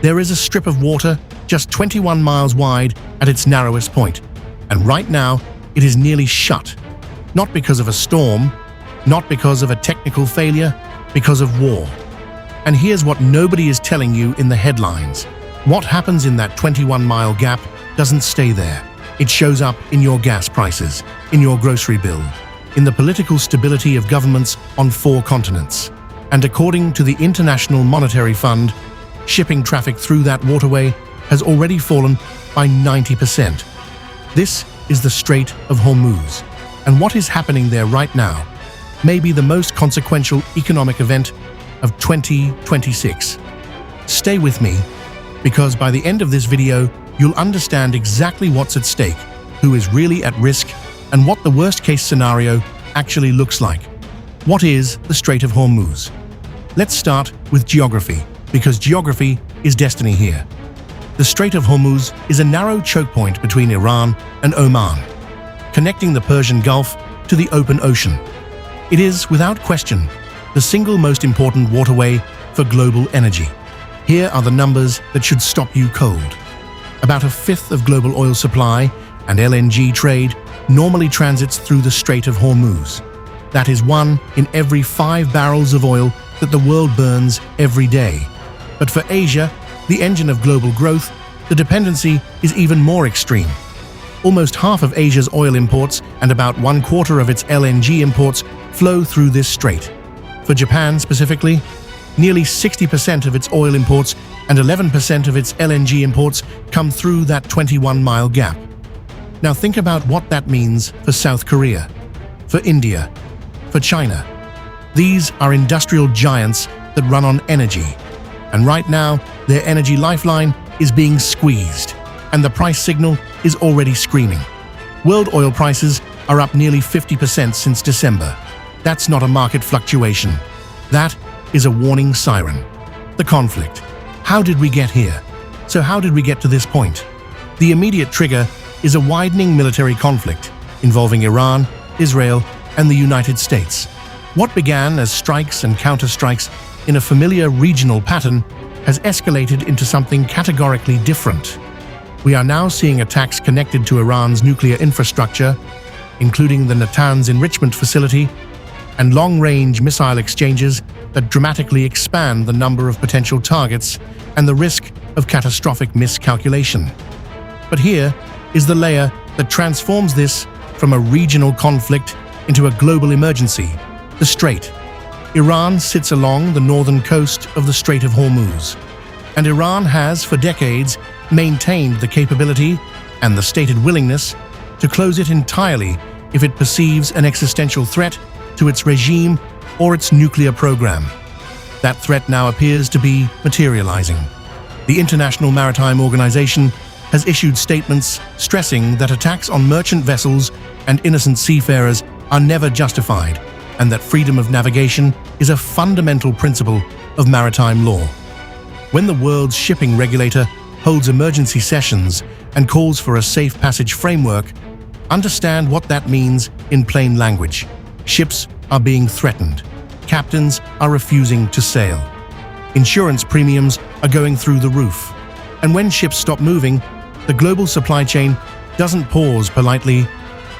There is a strip of water just 21 miles wide at its narrowest point, and right now it is nearly shut. Not because of a storm, not because of a technical failure, because of war. And here's what nobody is telling you in the headlines. What happens in that 21-mile gap doesn't stay there. It shows up in your gas prices, in your grocery bill, in the political stability of governments on 4 continents. And according to the International Monetary Fund, shipping traffic through that waterway has already fallen by 90%. This is the Strait of Hormuz, and what is happening there right now may be the most consequential economic event of 2026. Stay with me, because by the end of this video, you'll understand exactly what's at stake, who is really at risk, and what the worst-case scenario actually looks like. What is the Strait of Hormuz? Let's start with geography, because geography is destiny here. The Strait of Hormuz is a narrow choke point between Iran and Oman, connecting the Persian Gulf to the open ocean. It is, without question, the single most important waterway for global energy. Here are the numbers that should stop you cold. About a fifth of global oil supply and LNG trade normally transits through the Strait of Hormuz. That is 1 in every 5 barrels of oil that the world burns every day. But for Asia, the engine of global growth, the dependency is even more extreme. Almost half of Asia's oil imports and about 1/4 of its LNG imports flow through this strait. For Japan specifically, nearly 60% of its oil imports and 11% of its LNG imports come through that 21-mile gap. Now think about what that means for South Korea, for India, for China. These are industrial giants that run on energy. And right now, their energy lifeline is being squeezed, and the price signal is already screaming. World oil prices are up nearly 50% since December. That's not a market fluctuation. That is a warning siren. The conflict. How did we get here? So how did we get to this point? The immediate trigger is a widening military conflict involving Iran, Israel, and the United States. What began as strikes and counterstrikes in a familiar regional pattern has escalated into something categorically different. We are now seeing attacks connected to Iran's nuclear infrastructure, including the Natanz enrichment facility, and long-range missile exchanges that dramatically expand the number of potential targets and the risk of catastrophic miscalculation. But here is the layer that transforms this from a regional conflict into a global emergency: the Strait. Iran sits along the northern coast of the Strait of Hormuz, and Iran has, for decades, maintained the capability and the stated willingness to close it entirely if it perceives an existential threat to its regime or its nuclear program. That threat now appears to be materializing. The International Maritime Organization has issued statements stressing that attacks on merchant vessels and innocent seafarers are never justified, and that freedom of navigation is a fundamental principle of maritime law. When the world's shipping regulator holds emergency sessions and calls for a safe passage framework, understand what that means in plain language. Ships are being threatened. Captains are refusing to sail. Insurance premiums are going through the roof. And when ships stop moving, the global supply chain doesn't pause politely,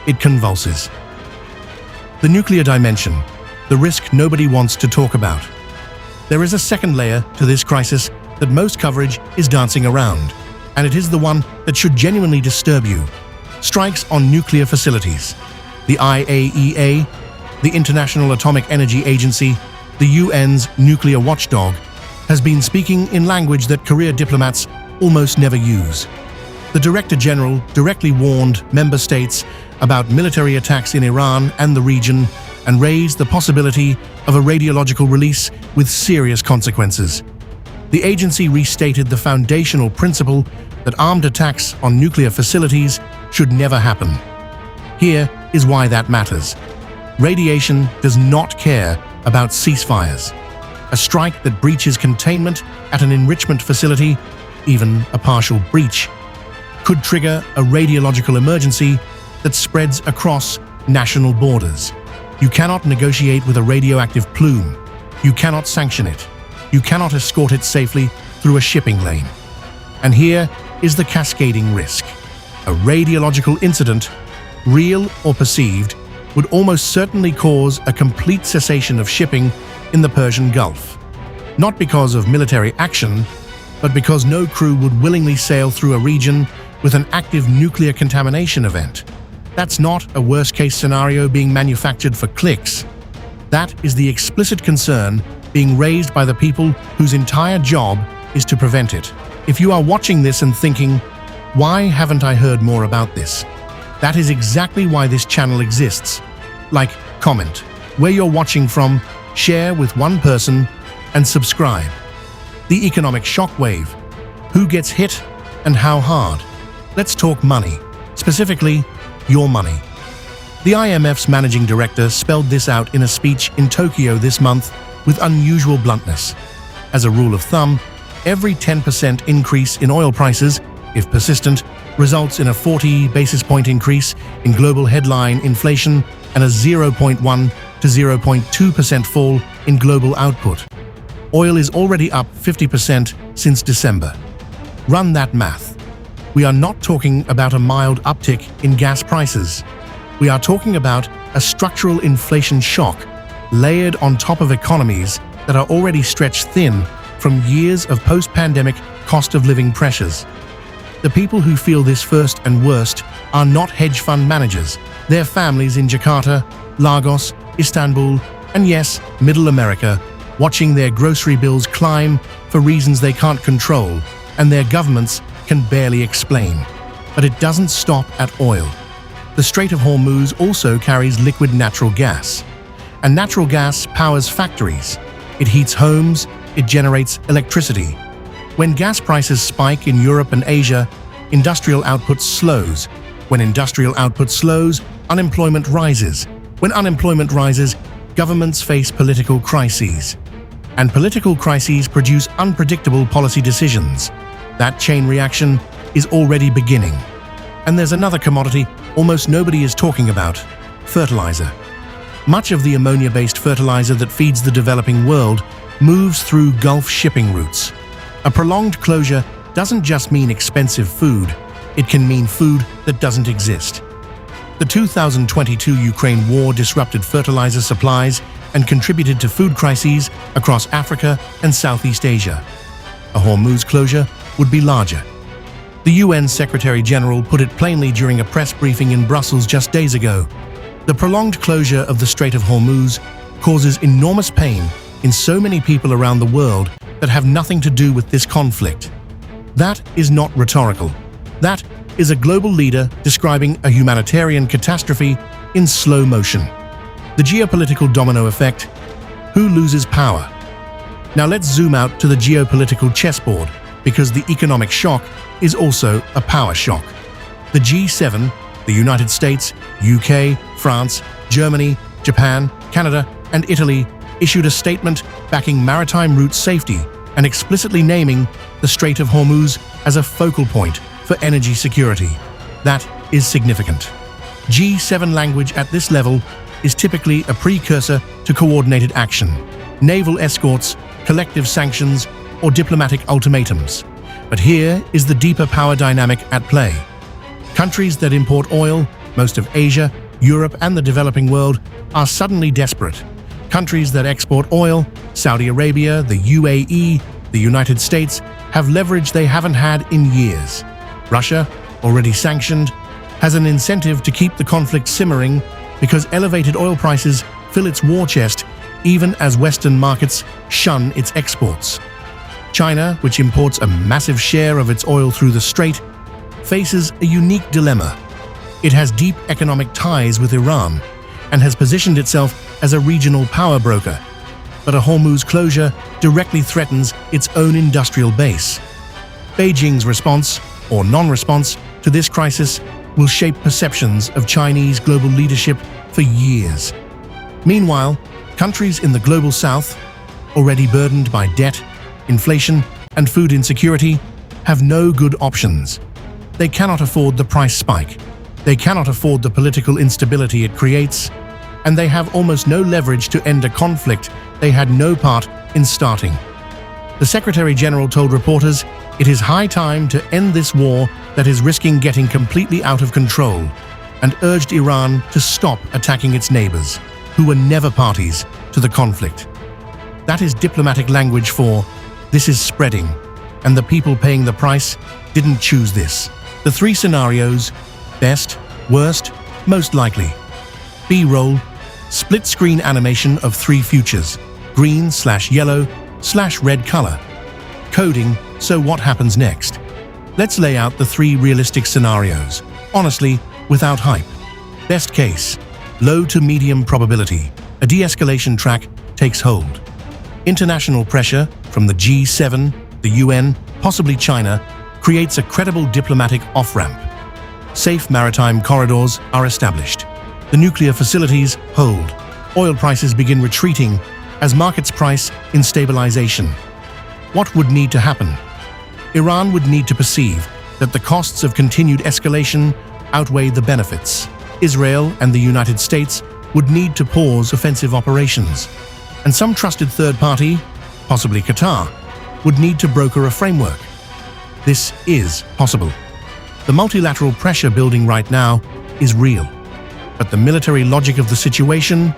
it convulses. The nuclear dimension, the risk nobody wants to talk about. There is a second layer to this crisis that most coverage is dancing around, and it is the one that should genuinely disturb you. Strikes on nuclear facilities. The IAEA, the International Atomic Energy Agency, the UN's nuclear watchdog, has been speaking in language that career diplomats almost never use. The Director General directly warned member states about military attacks in Iran and the region and raised the possibility of a radiological release with serious consequences. The agency restated the foundational principle that armed attacks on nuclear facilities should never happen. Here is why that matters. Radiation does not care about ceasefires. A strike that breaches containment at an enrichment facility, even a partial breach, could trigger a radiological emergency that spreads across national borders. You cannot negotiate with a radioactive plume. You cannot sanction it. You cannot escort it safely through a shipping lane. And here is the cascading risk. A radiological incident, real or perceived, would almost certainly cause a complete cessation of shipping in the Persian Gulf. Not because of military action, but because no crew would willingly sail through a region with an active nuclear contamination event. That's not a worst-case scenario being manufactured for clicks. That is the explicit concern being raised by the people whose entire job is to prevent it. If you are watching this and thinking, "Why haven't I heard more about this?" That is exactly why this channel exists. Like, comment, where you're watching from, share with one person, and subscribe. The economic shockwave. Who gets hit and how hard? Let's talk money. Specifically, your money. The IMF's managing director spelled this out in a speech in Tokyo this month with unusual bluntness. As a rule of thumb, every 10% increase in oil prices, if persistent, results in a 40 basis point increase in global headline inflation and a 0.1 to 0.2% fall in global output. Oil is already up 50% since December. Run that math. We are not talking about a mild uptick in gas prices. We are talking about a structural inflation shock layered on top of economies that are already stretched thin from years of post-pandemic cost of living pressures. The people who feel this first and worst are not hedge fund managers. They're families in Jakarta, Lagos, Istanbul, and yes, Middle America, watching their grocery bills climb for reasons they can't control and their governments can barely explain. But it doesn't stop at oil. The Strait of Hormuz also carries liquid natural gas. And natural gas powers factories. It heats homes, it generates electricity. When gas prices spike in Europe and Asia, industrial output slows. When industrial output slows, unemployment rises. When unemployment rises, governments face political crises. And political crises produce unpredictable policy decisions. That chain reaction is already beginning. And there's another commodity almost nobody is talking about: fertilizer. Much of the ammonia-based fertilizer that feeds the developing world moves through Gulf shipping routes. A prolonged closure doesn't just mean expensive food, it can mean food that doesn't exist. The 2022 Ukraine war disrupted fertilizer supplies and contributed to food crises across Africa and Southeast Asia. A Hormuz closure would be larger. The UN Secretary-General put it plainly during a press briefing in Brussels just days ago. The prolonged closure of the Strait of Hormuz causes enormous pain in so many people around the world that have nothing to do with this conflict. That is not rhetorical. That is a global leader describing a humanitarian catastrophe in slow motion. The geopolitical domino effect. Who loses power? Now let's zoom out to the geopolitical chessboard, because the economic shock is also a power shock. The G7, the United States, UK, France, Germany, Japan, Canada, and Italy issued a statement backing maritime route safety and explicitly naming the Strait of Hormuz as a focal point for energy security. That is significant. G7 language at this level is typically a precursor to coordinated action, naval escorts, collective sanctions, or diplomatic ultimatums. But here is the deeper power dynamic at play. Countries that import oil, most of Asia, Europe, and the developing world, are suddenly desperate. Countries that export oil, Saudi Arabia, the UAE, the United States, have leverage they haven't had in years. Russia, already sanctioned, has an incentive to keep the conflict simmering because elevated oil prices fill its war chest even as Western markets shun its exports. China, which imports a massive share of its oil through the strait, faces a unique dilemma. It has deep economic ties with Iran and has positioned itself as a regional power broker. But a Hormuz closure directly threatens its own industrial base. Beijing's response, or non-response, to this crisis will shape perceptions of Chinese global leadership for years. Meanwhile, countries in the global south, already burdened by debt, inflation, and food insecurity, have no good options. They cannot afford the price spike. They cannot afford the political instability it creates, and they have almost no leverage to end a conflict they had no part in starting. The Secretary General told reporters it is high time to end this war that is risking getting completely out of control, and urged Iran to stop attacking its neighbors, who were never parties to the conflict. That is diplomatic language for "this is spreading, and the people paying the price didn't choose this." The three scenarios: best, worst, most likely. B-roll, split-screen animation of three futures, green/yellow/red color. Coding, so what happens next? Let's lay out the three realistic scenarios, honestly, without hype. Best case, low to medium probability, a de-escalation track takes hold. International pressure from the G7, the UN, possibly China, creates a credible diplomatic off-ramp. Safe maritime corridors are established. The nuclear facilities hold. Oil prices begin retreating as markets price in stabilization. What would need to happen? Iran would need to perceive that the costs of continued escalation outweigh the benefits. Israel and the United States would need to pause offensive operations. And some trusted third party, possibly Qatar, would need to broker a framework. This is possible. The multilateral pressure building right now is real, but the military logic of the situation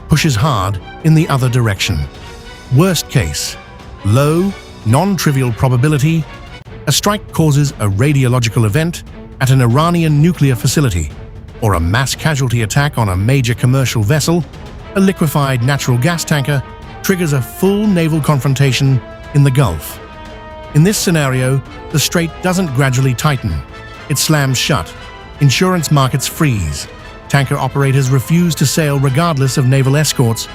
pushes hard in the other direction. Worst case, low, non-trivial probability, a strike causes a radiological event at an Iranian nuclear facility, or a mass casualty attack on a major commercial vessel. A liquefied natural gas tanker triggers a full naval confrontation in the Gulf. In this scenario, the strait doesn't gradually tighten. It slams shut. Insurance markets freeze. Tanker operators refuse to sail regardless of naval escorts.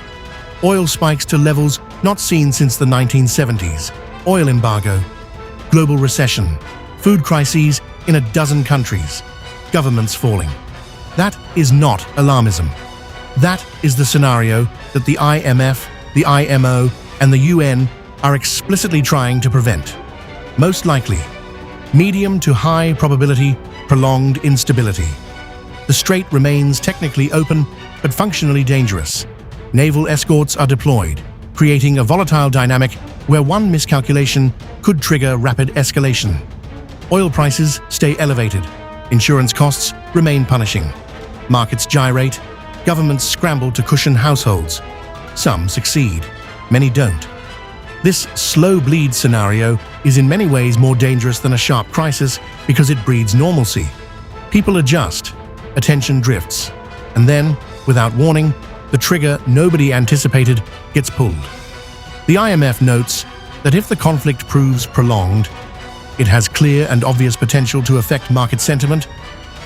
Oil spikes to levels not seen since the 1970s. Oil embargo. Global recession. Food crises in a dozen countries. Governments falling. That is not alarmism. That is the scenario that the IMF, the IMO, and the UN are explicitly trying to prevent. Most likely, medium to high probability, prolonged instability. The strait remains technically open, but functionally dangerous. Naval escorts are deployed, creating a volatile dynamic where one miscalculation could trigger rapid escalation. Oil prices stay elevated. Insurance costs remain punishing. Markets gyrate. Governments scramble to cushion households. Some succeed, many don't. This slow bleed scenario is in many ways more dangerous than a sharp crisis because it breeds normalcy. People adjust, attention drifts, and then, without warning, the trigger nobody anticipated gets pulled. The IMF notes that if the conflict proves prolonged, it has clear and obvious potential to affect market sentiment,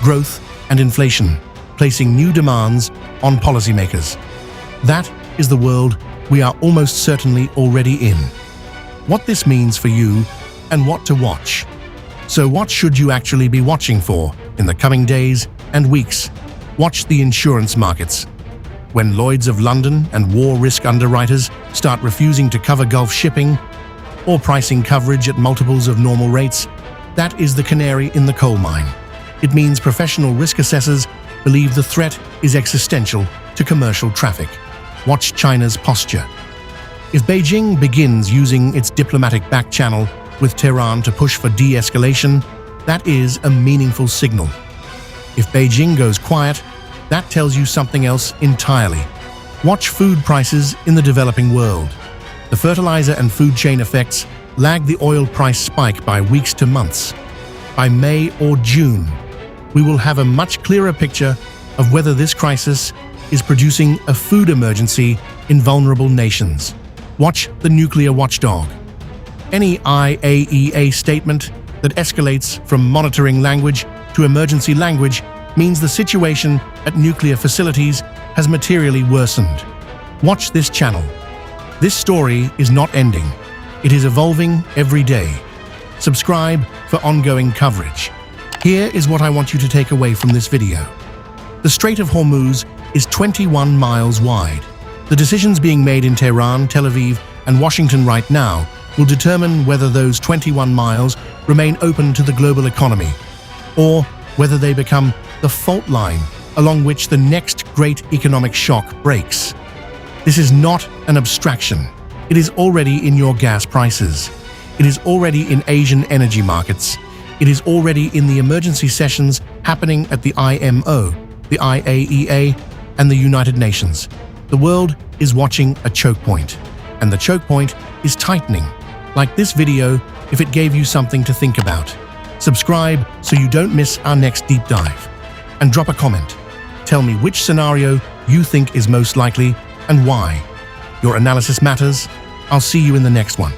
growth, and inflation, placing new demands on policymakers. That is the world we are almost certainly already in. What this means for you and what to watch. So what should you actually be watching for in the coming days and weeks? Watch the insurance markets. When Lloyd's of London and war risk underwriters start refusing to cover Gulf shipping or pricing coverage at multiples of normal rates, that is the canary in the coal mine. It means professional risk assessors believe the threat is existential to commercial traffic. Watch China's posture. If Beijing begins using its diplomatic back channel with Tehran to push for de-escalation, that is a meaningful signal. If Beijing goes quiet, that tells you something else entirely. Watch food prices in the developing world. The fertilizer and food chain effects lag the oil price spike by weeks to months. By May or June, we will have a much clearer picture of whether this crisis is producing a food emergency in vulnerable nations. Watch the nuclear watchdog. Any IAEA statement that escalates from monitoring language to emergency language means the situation at nuclear facilities has materially worsened. Watch this channel. This story is not ending. It is evolving every day. Subscribe for ongoing coverage. Here is what I want you to take away from this video. The Strait of Hormuz is 21 miles wide. The decisions being made in Tehran, Tel Aviv, and Washington right now will determine whether those 21 miles remain open to the global economy, or whether they become the fault line along which the next great economic shock breaks. This is not an abstraction. It is already in your gas prices. It is already in Asian energy markets. It is already in the emergency sessions happening at the IMO, the IAEA, and the United Nations. The world is watching a choke point, and the choke point is tightening. Like this video if it gave you something to think about. Subscribe so you don't miss our next deep dive. And drop a comment. Tell me which scenario you think is most likely and why. Your analysis matters. I'll see you in the next one.